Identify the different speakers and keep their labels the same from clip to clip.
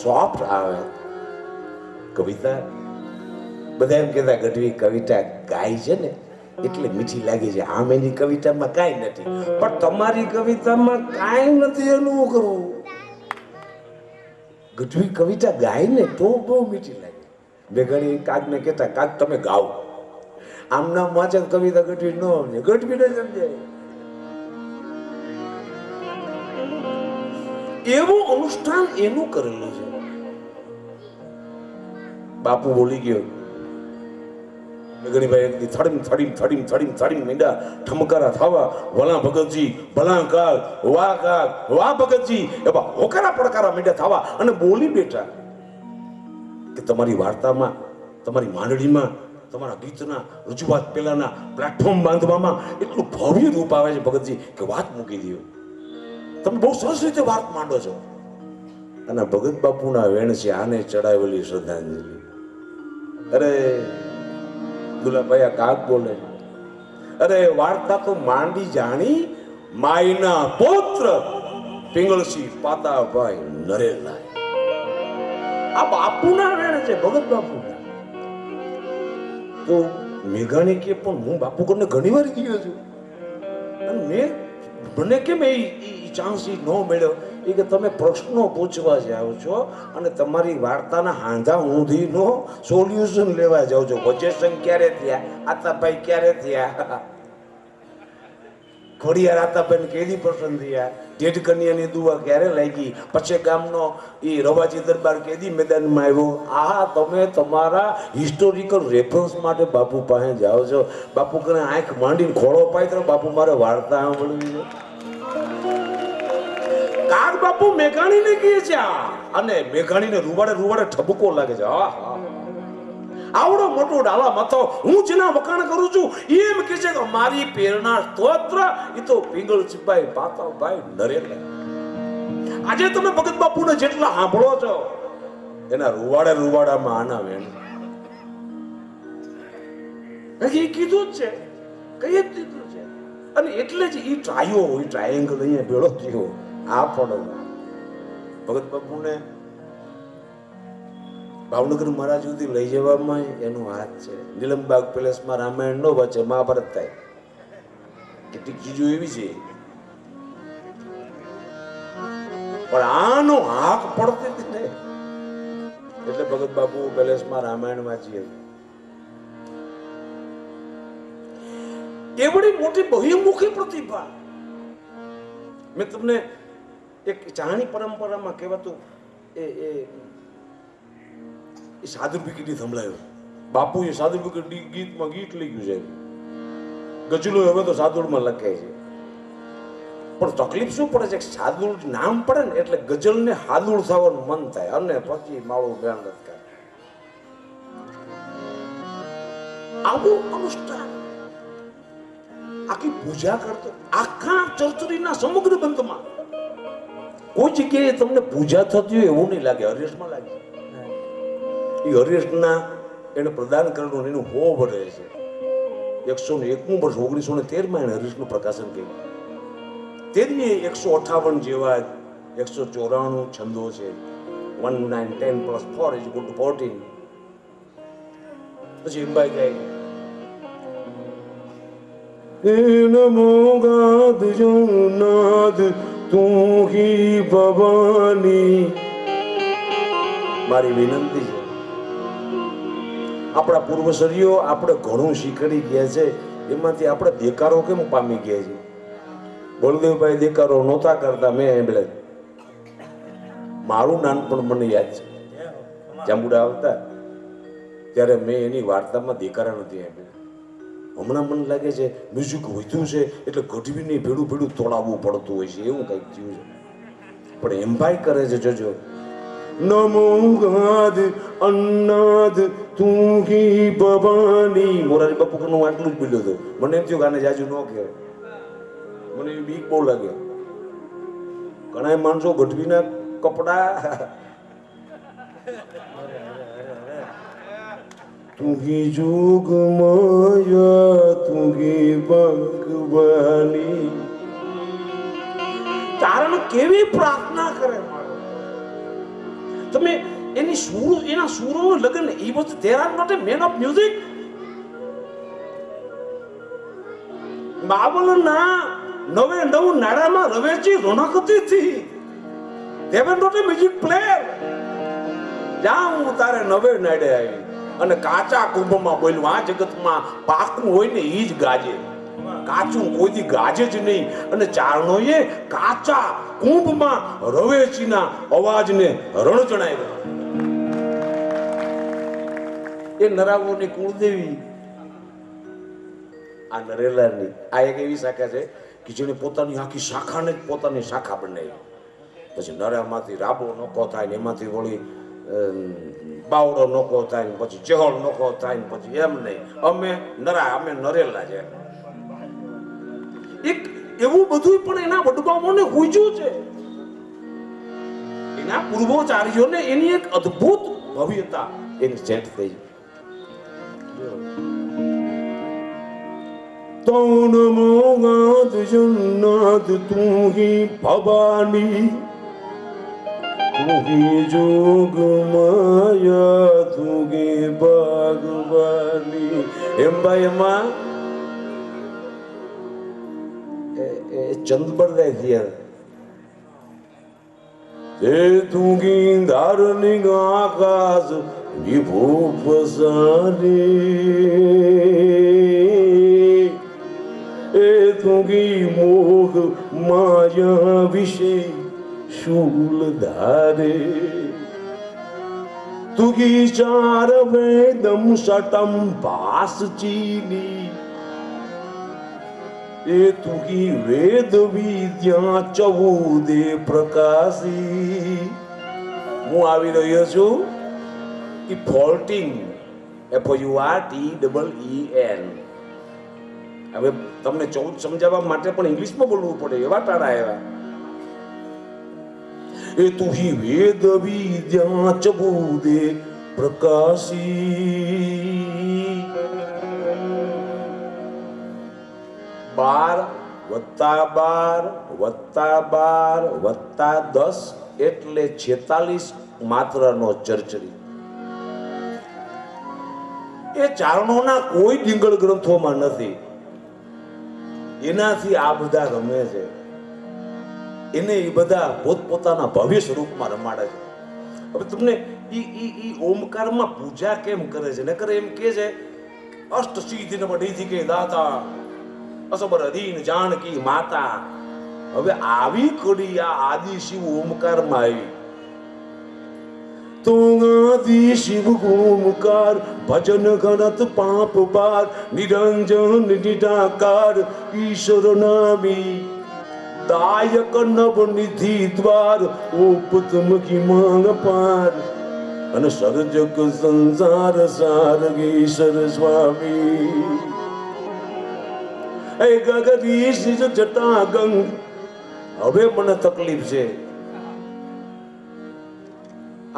Speaker 1: Soft આવે કવિતા. બધા એમ કહેતા ગઢવી કવિતા ગાય છે ને એટલે મીઠી લાગે છે. આમ એની કવિતામાં કાંઈ નથી, પણ તમારી કવિતામાં કાંઈ નથી એનું કરવું. ગઢવી કવિતા ગાય ને તો બહુ મીઠી લાગે. બે ઘડી કાગને કહેતા કાગ તમે ગાઓ. આમ નામ વાંચે કવિતા ગઢવી ન સમજે, ગઢવી ને સમજાય. એવું અનુષ્ઠાન એનું કરેલું છે. બાપુ બોલી ગયો ગણીભાઈ થડીમ થડીમ થડીમ થડીમ થડીમ મીંડા ઠમકારા થવા ભલા ભગતજી ભલા કાગ વાહ ભગતજી એવા હોકારા પડકારા મીંડા થવા અને બોલી બેઠા કે તમારી વાર્તામાં, તમારી માંડળીમાં, તમારા ગીતના રજૂઆત પેલાના પ્લેટફોર્મ બાંધવામાં એટલું ભવ્ય રૂપ આવે છે ભગતજી કે વાત મૂકી દો. તમે બહુ સરસ રીતે વાત માંડો છો. અને ભગત બાપુના વેણ છે આને ચડાવેલી શ્રદ્ધાંજલિ. અરે દુલાભાઈ કાક બોલે, અરે વાર્તા તો માંડી જાણી માયના પુત્ર પિંગળસિંહ પાતાભાઈ નરેલા. આ બાપુના વેણ છે, ભગત બાપુના. તો મેઘાણી કે પણ હું બાપુ કરીને ઘણી વાર ગયો છું અને મને કેમ એ ચાન્સ ન મળ્યો. એ કે તમે પ્રશ્નો પૂછવા જાઓ છો અને તમારી વાર્તાના હાંધા ઊંધીનો સોલ્યુશન લેવા જાઓ છો. વચેસન ક્યારે થયા, આતાભાઈ ક્યારે થયા, ખોડિયાર આતાભાઈ કેદી પસંદ થયા, જેઠ કન્યાની દુઆ ક્યારે લાગી, પછી ગામનો એ રવાજી દરબાર કેદી મેદાનમાં આવ્યો. આ તમે તમારા હિસ્ટોરિકલ રેફરન્સ માટે બાપુ પાસે જાઓ છો. બાપુ કરે આંખ માંડીને ખોળો પાય તો બાપુ મારે વાર્તા સાંભળવી છે. કાગ બાપુ મેઘાણીને કહે છે અને મેઘાણીને રૂવાડે ઠબકો લાગે છે. આવડો મોટો ડાલા માથો હું જેના વખાણ કરું છું એમ કે છે કે મારી પ્રેરણા સ્તોત્ર એ તો પિંગળસિંહભાઈ પાતાભાઈ નરેલા. આજે તમે ભગત બાપુને જેટલા સાંભળો છો એના રૂવાડામાં આના વેણ કીધું જ છે, કઈ જ દીધું છે. અને એટલે જ એ ટ્રાયેંગલ અહીંયા ભેળો થયો. આ પણ ભગત બાપુને ભાવનગર મહારાજ સુધી લઈ જવામાં એનો હાથ છે. નીલમબાગ પેલેસમાં રામાયણ નો વચે મહાભારત થાય. કેટલીક ચીજો એવી છે પણ આનો હાથ પડતી જ નહીં. એટલે ભગત બાપુ પેલેસમાં રામાયણ વાંચીએ. એવડી મોટી બહુમુખી પ્રતિભા. મેં તમને એક ચાહણી પરંપરામાં કહેવાતું એ સાધુ પીકીટી સંભળાયો. બાપુએ સાધુ પીકીટી ગીતમાં ગીત લખ્યું છે. ગજલો હવે તો સાદુળમાં લખે છે. પણ તકલીફ શું પડે છે, સાદુળ નામ પડે ને એટલે ગઝલને હાદુળ થવાનું મન થાય અને પછી માળું ધ્યાન લટકાય. આવું અનુષ્ઠાન આખી પૂજા કરતો આખા ચરચરીના સમગ્ર બંધમાં કોઈ જગ્યાએ તમને પૂજા થતી હોય એવું નહીં લાગે. હરેશમાં લાગે. એ હરેશના એને પ્રદાન કરેલું એનું 100 વર્ષ છે. 101મું વર્ષ 1913માં એને હરીશનું પ્રકાશન કર્યું. તેની 158 જેવા 194 છંદો છે. 1 9 10 + 4 = 14. પછી અંબાઈ ગાય મોગાદ જુનાદ તું હી ભવાની. મારી વિનંતી છે, આપણા પૂર્વસરીઓ આપણે ઘણું શીખડી ગયા છે, એમાંથી આપણે દેકારો કેમ પામી ગયા છે. બળદેવભાઈ દેકારો નહોતા કરતા. મેં મારું નાનપણ મને યાદ છે. જાંબુડા આવતા ત્યારે મેં એની વાર્તામાં દેકારા નથી આપ્યા. હમણાં મને લાગે છે મ્યુઝિક વધ્યું છે એટલે ગઢવીને ભેડું તોડાવવું પડતું હોય છે, એવું કંઈક થયું છે. પણ એમ ભાઈ કરે છે, જોજો. નમો ગાદ અન્નાદ તું હી ભવાની. મોરારી બાપુ નું આટલું જ બોલ્યો હતો. મને એમ થયું કે આને જાજુ ન કહેવાય. મને એવી બીક બહુ લાગે. ઘણા માણસો ગઢવીના કપડા તુંગી જોગ માયા તુંગી ભગવાની ચારણ કેવી પ્રાર્થના કરે. તમે એની સૂર, એના સૂરોનું લગ્ન, એ વસ્તુ there are not a man of music. બાબલના 99 નાડામાં રવેચી રોનકતી હતી. They were not a music player. જ્યાં હું તારે 90 નાડે આવી અને કાચા કુંભમાં બોલ્યું. આ જગતમાં પાકું હોય ને એ જ ગાજે, કાચું કોઈ ગાજે જ નહીં. અને ચારણોએ કાચા કુંભમાં રવેચીના અવાજને રણ જણાવ્યો. એ નરાવોની કુળદેવી આ નરેલાની આ એક એવી શાખા છે કે જેને પોતાની આખી શાખાને જ પોતાની શાખા બનાવી. પછી નરામાંથી રાબો નોખો થાય ને એમાંથી વળી બાવડો નોખો થાય ને પછી ચેહળ નોખો થાય ને પછી એમ નહીં, અમે નરેલા છે. એક એવું બધું પણ એના વડવાઓને હુજ્યું છે. એના પૂર્વોચાર્યોને એની એક અદ્ભુત ભવ્યતા એની સેટ થઈ. તૌણ મોગાદ જન્નાદ તું હી ભવાની, તું હી જોગ માયા, તું હી ભગવાની. એમ ભાઈ એમાં ચંદબરદાય થયા. જે તું ગી ધારણી આકાશ વિભુ પસારી, એ તુંગી મોહ માયા વિશે શૂલ ધારે, તુગી ચાર વેદમ સટમ ભાસ ચીની, એ તુગી વેદ વિદ્યા 14 પ્રકાશી. હું આવી રહ્યો છું ઈ ફોલ્ટિંગ, FOURTEEN. હવે તમને 14 સમજાવવા માટે પણ ઇંગ્લિશમાં બોલવું પડે, એવા ટાળા આવ્યા. એ તું હી વેદ વિદ્યા 14 પ્રકાશી. 12 + 10 એટલે 46 માત્રનો ચરચરી. એ ચારણોના કોઈ ડિંગળ ગ્રંથોમાં નથી. એનાથી આ બધા રમે છે. એને એ બધા પોતપોતાના ભવ્ય સ્વરૂપમાં રમાડે છે. હવે તમને ઈ ઓમકારમાં પૂજા કેમ કરે છે? નકર એમ કે છે અષ્ટ સિદ્ધિ બઢીથી કે દાતા, અસબર અધીન જાનકી માતા. હવે આવી કડી આ આદિ શિવ ઓમકારમાં આવી. તું આદિ શિવ ઓમકાર ભજન ગણત પાપ પાર, નિરંજન નિરાકાર ઈશ્વર નામી, દાયક નવ નિધિ દ્વાર, ઓપતમ કી માંગ પાર, અને સર્જક સંસાર સારગીશ્વર સ્વામી. એ ગગરીશ જટા ગંગ. હવે મને તકલીફ છે.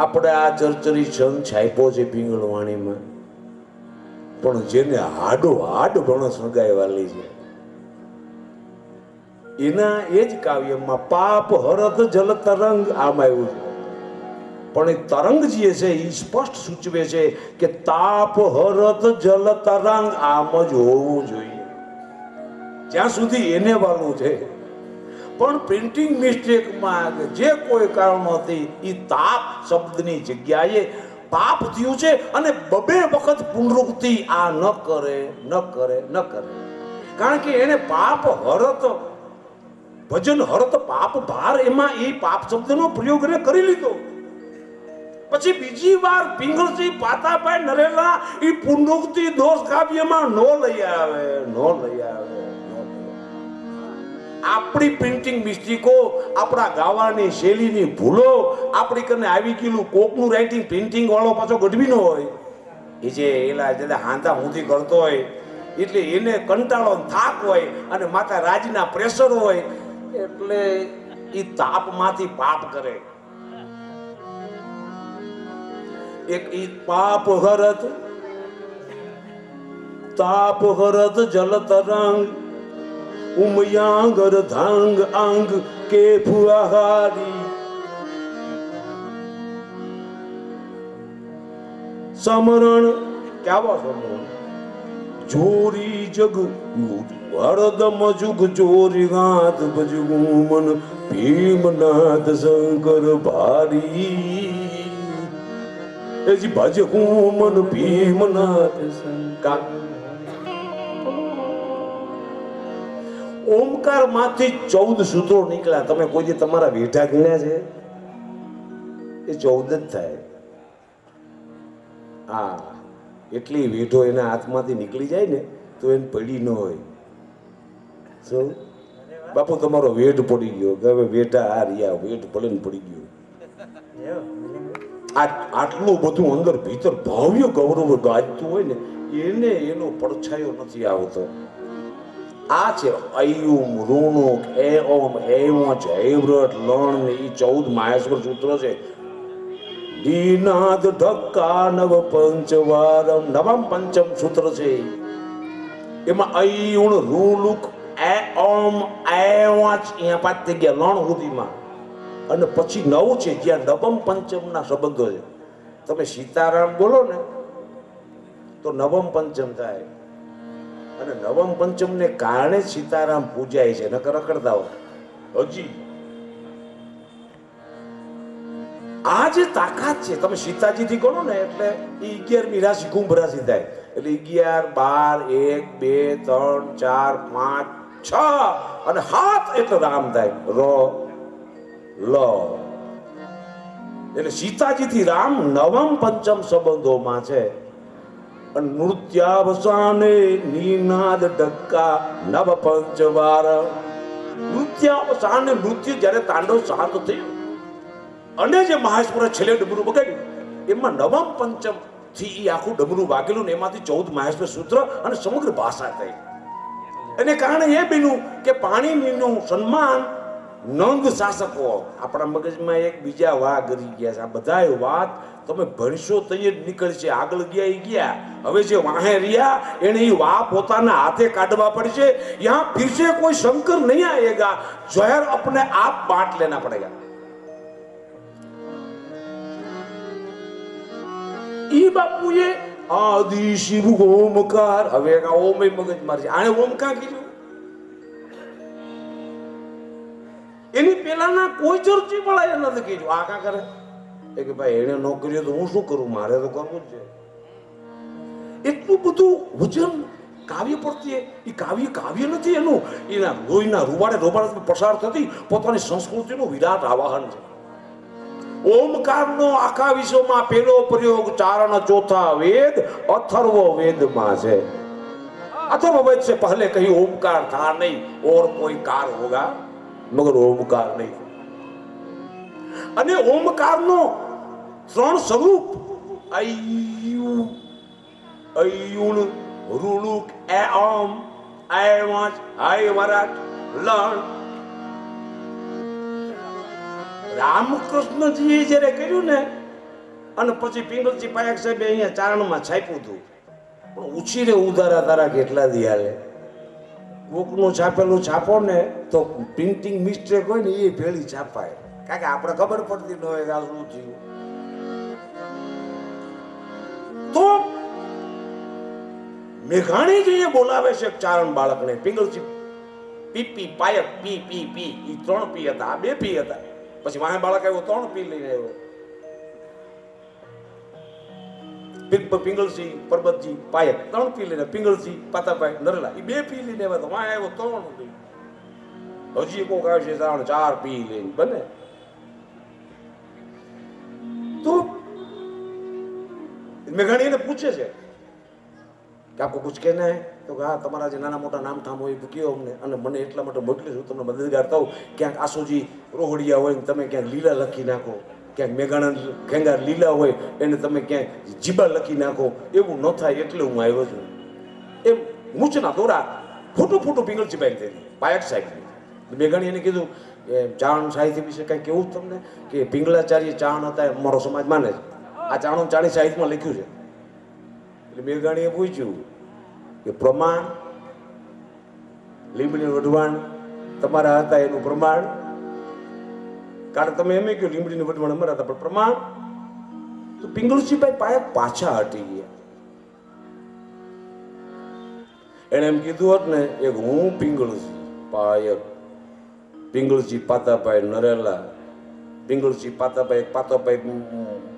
Speaker 1: આપણે આ ચરચરી છંદ છાપ્યો છે પિંગળવાણીમાં, પણ જેને હાડો હાડ ભણસ સગાયવાલી છે એના એ જ કાવ્યમાં પાપ હરત જલ તરંગ આમ આવ્યું છે. પણ એ તરંગ જે છે એ સ્પષ્ટ સૂચવે છે કે તાપ હરત જલ તરંગ આમ જ હોવું જોઈએ, જ્યાં સુધી એને વાળું છે. પણ પ્રિન્ટિંગ મિસ્ટેકમાં જે કોઈ કારણોથી એ તાપ શબ્દની જગ્યાએ પાપ થયું છે. અને બબે વખત પુનરુક્તિ આ ન કરે. કારણ કે એને પાપ હરત ભજન હરત પાપ ભાર, એમાં એ પાપ શબ્દનો પ્રયોગ એને કરી લીધો. પછી બીજી વાર પિંગળજી પાતાભાઈ નરેલા એ પુનરુક્તિ દોષ કાવ્યમાં ન લઈ આવે. આપણી પ્રિન્ટિંગ મિસ્ટેકો, આપણા ગાવાની શૈલીની ભૂલો, આપણી કને આવી ગયેલું કોકનું રાઇટિંગ પ્રિન્ટિંગ વાળો પાછો ગઢવી ન હોય. એ જે એલા જે હાંધા ઊંધી કરતો હોય એટલે એને કંટાળો થાક હોય અને માથા રાજના પ્રેશર હોય એટલે એ તાપમાંથી પાપ કરે. એક ઈ પાપ હરત તાપ હરત જલ તરંગ, ઉમયાંગર ધાંગ અંગ કે ફુહારી, સમરણ ક્યાવા સમરણ જોરી જગ હરદમ જુગ ચોરી ગાત ભજગું મન ભીમનાથ શંકર ભારી એજી ભજગું મન ભીમનાથ શંકર. ઓમકાર માંથી 14 સૂત્રો નીકળ્યા. તમે કોઈ દી તમારા વેઠા ગણ્યા છે? એ 14 જ થાય. હા, એટલી વેઠો એના હાથમાંથી નીકળી જાય ને તો એને પડી ન હોય. શું બાપુ તમારો વેઠ પડી ગયો કે હવે વેઠા આ રહ્યા વેઠ પડે ને પડી ગયો. આટલું બધું અંદર ભીતર ભવ્ય ગૌરવ ગાજતું હોય ને એને એનો પડછાયો નથી આવતો. આ છે અયુમ ઋણુક એ ઓમ એવચ એવ્રત લણ ને એ 14 માહેશ્વર સૂત્ર છે. દીનાદ ઢક્કા નવ પંચવારમ નવમ પંચમ સૂત્ર છે. એમાં અયુણ ઋલુક એ ઓમ એવચ અહીંયા 5 થઈ ગયા લણ સુધીમાં અને પછી 9 છે જ્યાં નવમ પંચમ ના સંબંધો છે. તમે સીતારામ બોલો ને તો નવમ પંચમ થાય અને નવમ પંચમ ને કારણે સીતારામ પૂજાય છે. નકર રખડતા હોય હજી આ જે તાકાત છે. તમે સીતાજી થી ગણો ને એટલે 11મી રાશિ કુંભ રાશિ થાય એટલે 11 12 1 2 3 4 5 6 અને 7 એટલે રામ થાય ર લ એટલે સીતાજી થી રામ નવમ પંચમ સંબંધોમાં છે. નૃત્યાવસાને નીનાદ ઢક્કા નવ પંચવાર. નૃત્યાવસાને નૃત્ય જ્યારે તાંડવ શાંત થયું અને જે મહાશ્વર છેલ્લે ડમરું બગાડ્યું એમાં નવમ પંચમ થી એ આખું ડમરું વાગેલું ને એમાંથી 14 મહાશ્વર સૂત્ર અને સમગ્ર ભાષા થઈ. એને કારણે એ બન્યું કે પાણીનું સન્માન નંદ શાસકો આપણા મગજમાં એક બીજા વાહ કરી ગયા છે. આ બધા વાત તમે ભણશો તો જ નીકળશે. આગળ ગયા એ ગયા. હવે જે વાહે રહ્યા એને એ વાહ પોતાના હાથે કાઢવા પડશે. યહાં ફિર से कोई शंकर नहीं आएगा, जहर अपने आप बांट लेना पड़ेगा. ઈ બાપુએ આદિ શિવ ઓમકાર. હવે ઓમ મગજ મારશે. આને ઓમકાર કીધું. એની પેલાના કોઈ ચર્ચી મળાય નથી કીધું. આ કા કરે કે ભાઈ એને ન કર્યો તો હું શું કરું, મારે તો કરવું જ છે. એટલું બધું વજન કાવ્ય પ્રત્યે. એ કાવ્ય નથી એનું, એના લોહીના રૂવાડે પસાર થતી પોતાની સંસ્કૃતિનું વિરાટ આવાહન છે. ઓમકારનો આખા વિશ્વમાં પહેલો પ્રયોગ ચારણ ચોથા વેદ અથર્વ વેદમાં છે. અથર્વ વેદ से पहले कहीं ओमकार था नहीं और कोई कार होगा मगर ओमकार नहीं. અને ઓમકારનો 3 સ્વરૂપ અયુણ ઋલુક એ ઓમ એવચ આયવરાટ લણ. રામકૃષ્ણજીએ જ્યારે કર્યું ને અને પછી પિંગલજી પાયક સાહેબે અહીંયા ચારણમાં છાપ્યું હતું. પણ ઉછીરે ઉધારા તારા કેટલા દી હાલે. કોકનું છાપેલું છાપો ને તો પ્રિન્ટિંગ મિસ્ટેક હોય ને એ ભેળી છાપાય. કારણ કે આપણે ખબર પડતી ન હોય કે આ શું થયું. તો મેઘાણીજીએ બોલાવે છે ચારણ બાળકને. પિંગલજી પીપી પાયક પી પી પી એ 3 પી હતા, આ 2 પી હતા. પછી વાહે બાળક આવ્યો 3 પી લઈને આવ્યો. પિંગલજી પરબતજી પાયક 3 પી લઈને, પિંગલજી પાતાભાઈ નરેલા એ 2 પી લઈને આવ્યા. વાહે આવ્યો 3 પી. હજી કોક આવશે 4 પી લઈને બને. તો મેઘાણી એને પૂછે છે કે આપકો કુછ કહેના હે? તો હા, તમારા જે નાના મોટા નામ ઠામ હોય એ કયો અમને, અને મને એટલા માટે મોકલી છું તમને મદદગાર થાવ. ક્યાંક આસુજી રોહડિયા હોય ને તમે ક્યાંક લીલા લખી નાખો, ક્યાંક મેઘાણા ખેંગાર લીલા હોય એને તમે ક્યાંક જીબા લખી નાખો. એવું ન થાય એટલે હું આવ્યો છું. એમ મૂછના દોરા ફોટો પિંગલજીભાઈ થઈ પાયક સાહેબ. મેઘાણી એને કીધું ચારણ સાહિત્ય વિશે કઈ કેવું તમને કે પિંગલાચાર્ય ચારણ હતા અમારો સમાજ માને છે. આ ચાણો ચાણી સાહિત્યમાં લખ્યું છે. એટલે મેઘાણીએ પૂછ્યું કે પ્રમાણ લીંબડી વઢવાણ તમારા હતા એનું પ્રમાણ? કારણ તમે એમ કહ્યું લીંબડીનું વઢવાણ અમારા હતા, પણ પ્રમાણ તો પિંગળસીભાઈ પાછા હટી ગયા. એને એમ કીધું હોત ને, એક હું પિંગળસી પાયક, પિંગળસી પાતાભાઈ નરેલા, પિંગળસી પાતાભાઈ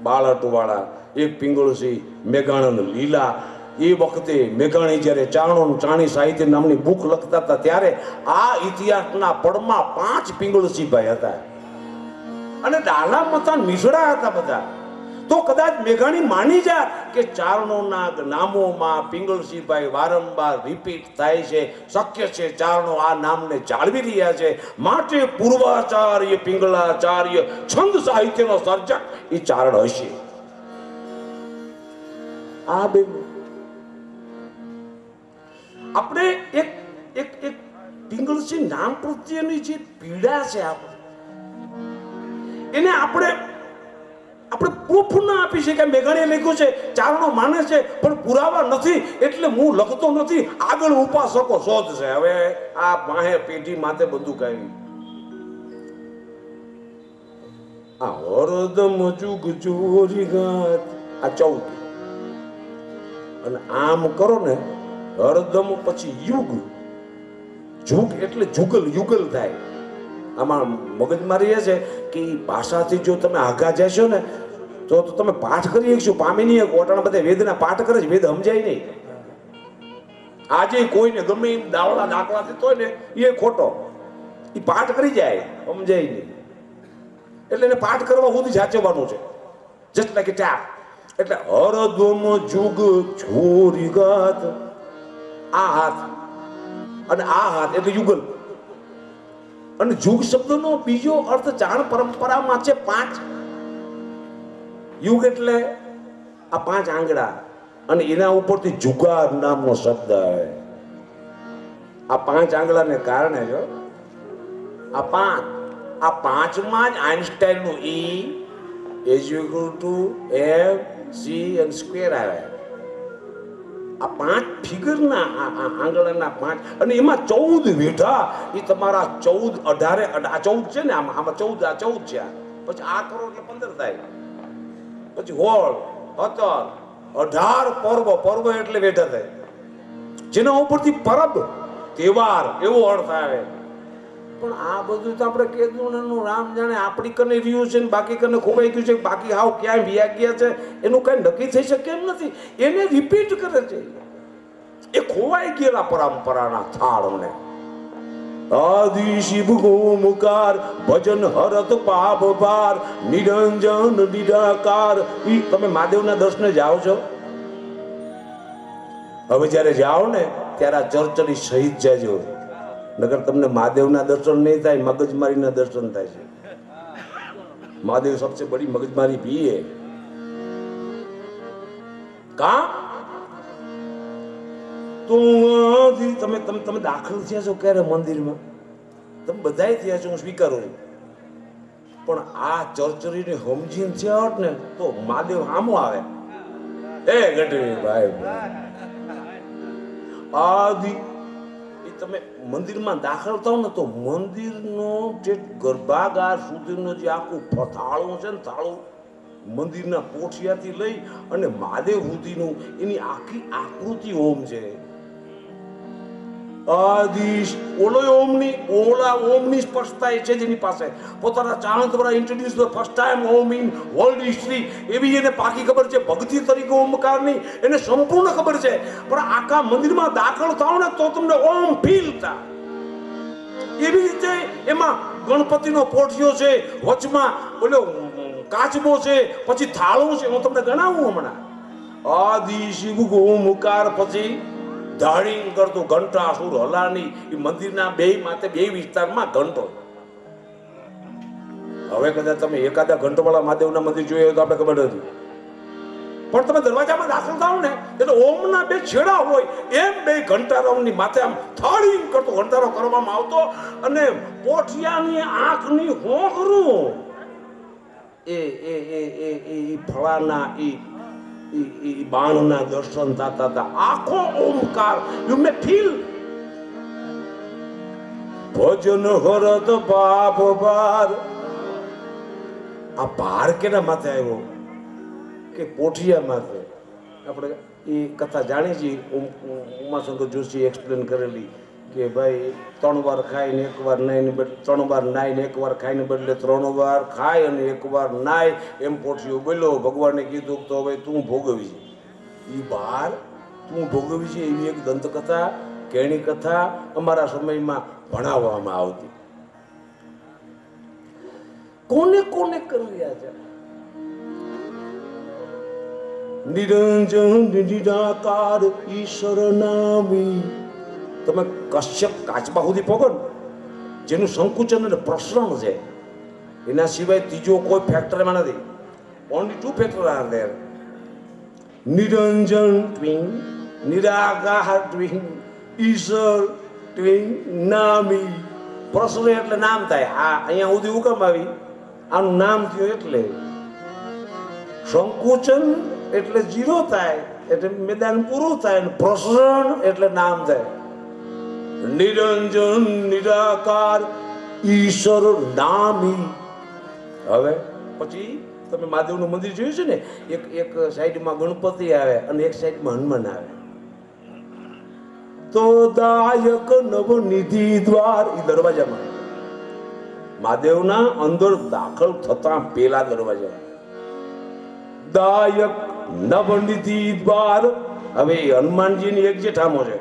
Speaker 1: બાળાટુવાળા, એક પિંગળસી મેઘાણન લીલા. એ વખતે મેઘાણી જ્યારે ચાણી સાહિત્ય નામની બુક લખતા હતા ત્યારે આ ઇતિહાસના પડમાં 5 પિંગળસીભાઈ હતા અને ડાલા મથાન મિસડા હતા બધા. તો કદાચ મેઘાણી માની જાય કે ચારણોના નામોમાં પિંગળસીભાઈ વારંવાર રિપીટ થાય છે, શક્ય છે ચારણો આ નામને જાળવી રહ્યા છે, માટે પૂર્વાચાર્ય પિંગળાચાર્ય છંદ સાહિત્યનો સર્જક એ ચારણ હશે. આ બે આપણે એક એક એક પિંગળસી નામ પ્રત્યેની જે પીડા છે એને આપણે પ્રૂફ ના આપી છે કે મેઘાણીએ લખ્યું છે, ચારણો માને છે, પણ પુરાવા નથી એટલે હું લખતો નથી. આગળ ઉપાસકો શોધશે. હવે આ માહે પેઢી માથે બધું કઈ આ હરદમ જુગ ચોરી ગાત આ 14 અને આમ કરો ને હરદમ પછી યુગ, જુગ એટલે યુગલ થાય. આમાં મગજમારી એ છે કે ભાષાથી જો તમે આગા જશો ને તો તમે પાઠ કરી શકશો, પામી નહીં. ઓટાણા બધા વેદના પાઠ કરે છે, વેદ સમજાય નહીં. આજે કોઈને ગમે દાવડા દાખલા થતો હોય ને એ ખોટો, એ પાઠ કરી જાય, સમજાય નહીં. એટલે એને પાઠ કરવા સુધી સાચવવાનું છે, જસ્ટ લાઈક ટેપ. એટલે હરદમ જુગ છોરી ગાત, આ હાથ અને આ હાથ એટલે યુગલ. અને જુગ શબ્દનો બીજો અર્થ ચારણ પરંપરામાં છે 5. યુગ એટલે આ 5 આંગળા અને એના ઉપરથી જુગાર નામનો શબ્દ આવે. આ 5 આંગળાને કારણે જો આ 5માં જ આઇન્સ્ટાઈનનું E = MC સ્ક્વેર આવે. આ 5 ફિગરના આંગળાના 5 અને એમાં 14 વેઢા. એ તમારા 14 18 આ 14 છે ને, આમાં 14 આ 14 છે. પછી આ કરો એટલે 15 થાય. પછી હોળ 17 18 પર્વ એટલે વેઢા થાય, જેના ઉપરથી પરબ તહેવાર એવો અર્થ આવે. પણ આ બધું તો આપણે કીધું રામ જાણે આપણી કને રહ્યું છે ને બાકી કને ખોવાઈ ગયું છે, બાકી હાવ ક્યાંય વ્યા ગયા છે એનું કઈ નક્કી થઈ શકે એમ નથી. એને રિપીટ કરે છે એ ખોવાઈ ગયેલા પરંપરાના થાળને. આદિ શિવ ગોમકાર ભજન હરત પાપ ભાર નિરંજન નિરાકાર. ઈ તમે મહાદેવના દર્શને જાઓ છો? હવે જ્યારે જાઓ ને ત્યારે આ ચરચરી સહિત જાજો, નગર તમને મહાદેવના દર્શન નહીં થાય, મગજમારીના દર્શન થાય છે. મહાદેવ સબસે બડી મગજમારી भी है. કા તો તમે દાખલ થયા છો ક્યારે મંદિરમાં? તમે બધાય થયા છો, હું સ્વીકારું છું. પણ આ ચરચરીને સમજીને થયા હોત ને તો મહાદેવ સામો આવે. એ ગઢવી ભાઈ આદિ તમે મંદિરમાં દાખલ થાવ ને તો મંદિરનો જે ગર્ભાગાર સુધીનો જે આખું થાળું છે ને, થાળું મંદિરના પોઠિયાથી લઈ અને મહાદેવ સુધીનું એની આખી આકૃતિ ઓમ છે. આદિશ ઓલા ઓમની સ્પષ્ટતા છે જેની પાસે પોતાના ચારણ દ્વારા introduce the first time Om in world history, એવી એને પાકી ખબર છે. ભક્તિ તરીકે ઓમકારની એને સંપૂર્ણ ખબર છે. પણ આખા મંદિરમાં દાખલ થાવ ને તો તમને ઓમ ફીલ થાય. એવી રીતે એમાં ગણપતિનો પોઠિયો છે, વચમાં ઓલો કાચબો છે, પછી થાળું છે. હું તમને ગણાવું હમણાં. આદિ શિવ ગોમકાર, પછી ધાણી કરતું ઘંટાસુર હલાની. એ મંદિરના બે વિસ્તારમાં ઘંટો. હવે કદાચ તમે એકાદા ઘંટવાળા મહાદેવના મંદિર જોઈએ તો આપણે ખબર નથી, પણ તમે દરવાજામાં દાખલ થાવ ને એટલે ઓમના 2 છેડા હોય એમ 2 ઘંટારાઓની માથે આમ થાળી કરતો ઘંટારો કરવામાં આવતો અને પોઠિયાની આંખની હોંકરું એ ફળાના બાણના દર્શન થતા હતા. આખો ઓમકાર યુ મે ફીલ. ભજન હરત પાપ ભાર. આ ભાર કેના માથે આવ્યો? કે પોઠિયામાં છે. આપણે એ કથા જાણી છીએ, ઉમાશંકર જોશી એક્સપ્લેન કરેલી કે ભાઈ 3 વાર ખાઈને 1 વાર નાઈને બદલે 3 વાર નાઈને 1 વાર ખાઈને બદલે 3 વાર ખાય અને 1 વાર નાય એમ પોઠિયો બોલ્યો. ભગવાને કીધું તો હવે તું ભોગવી છે એ બાર, તું ભોગવી છે એવી એક દંતકથા, કેણી કથા અમારા સમયમાં ભણાવવામાં આવતી. કોને કોને કર્યા છે? નિરંજન નિરાકાર ઈશ્વર નામી. તમે કશ્યપ કાચબા સુધી પહોંચો ને, જેનું સંકુચન અને પ્રસરણ છે, એના સિવાય ત્રીજો કોઈ ફેક્ટરમાં નથી. Only 2 factor are there. નિરંજન ટ્વિંગ, નિરાકાર ટ્વિંગ, ઈશ્વર ટ્વિંગ નામી. પ્રસરણ એટલે નામ થાય. આ અહીંયા સુધી હુકમ આવી, આનું નામ થયું એટલે. સંકુચન એટલે 0 થાય, એટલે મેદાન પૂરું થાય. પ્રસરણ એટલે નામ થાય. નિરંજન નિરાકાર ઈશ્વર નામી. હવે પછી તમે મહાદેવનું મંદિર જોયું છે ને, એક સાઈડમાં ગણપતિ આવે અને એક સાઈડમાં હનુમાન આવે. તો દાયક નવનિધિ દ્વાર, એ દરવાજામાં મહાદેવના અંદર દાખલ થતા પેલા દરવાજા દાયક નવનિધિ દ્વાર. હવે હનુમાનજીની એક જેઠામો છે,